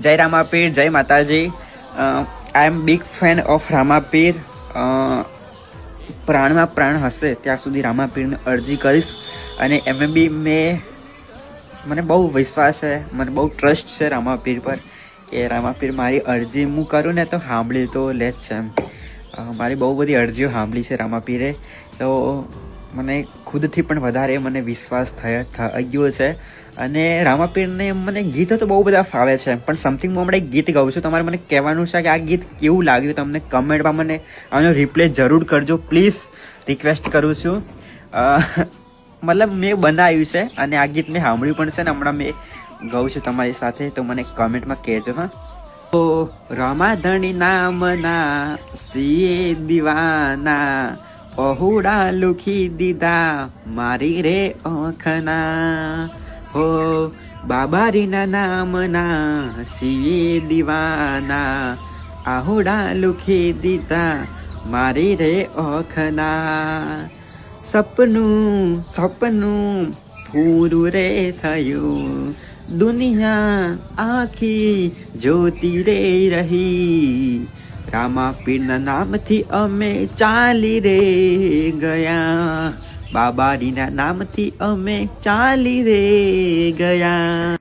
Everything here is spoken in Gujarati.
જય રામાપીર, જય માતાજી. I am big fan of Ramapir. પ્રાણમાં પ્રાણ હશે ત્યાં સુધી રામાપીરને અરજી કરીશ. અને એમ બી મને બહુ વિશ્વાસ છે, મને બહુ ટ્રસ્ટ છે રામાપીર પર કે રામાપીર મારી અરજી હું કરું ને તો સાંભળી તો લે જ છે એમ. મારી બહુ બધી અરજીઓ સાંભળી છે રામાપીરે, તો મને ખુદથી પણ વધારે મને વિશ્વાસ થઈ ગયો છે. અને રામાપીરને મને ગીતો તો બહુ બધા ફાવે છે, પણ સમથિંગ હું હમણાં એક ગીત ગાઉં છું. તમારે મને કહેવાનું છે કે આ ગીત કેવું લાગ્યું તમને કમેન્ટમાં મને આનો રિપ્લે જરૂર કરજો પ્લીઝ, રિક્વેસ્ટ કરું છું. મતલબ મેં બનાવ્યું છે અને આ ગીત મેં સાંભળ્યું પણ છે ને હમણાં મેં ગાઉં છું તમારી સાથે, તો મને કમેન્ટમાં કહેજો. હા, તો રામાધણી નામના સિયે દીવાના, પહોળા લુખી દીધા મારી રે ઓખના. હો બાબારીના નામના સિયે દીવાના, આહોડા લુખી દીધા મારી રે ઓખના. સપનું સપનું પૂરું રે થયું, દુનિયા આખી જોતી રે રહી. રામાપીરના નામથી અમે ચાલી રે ગયા, બાબારીના નામથી અમે ચાલી રે ગયા.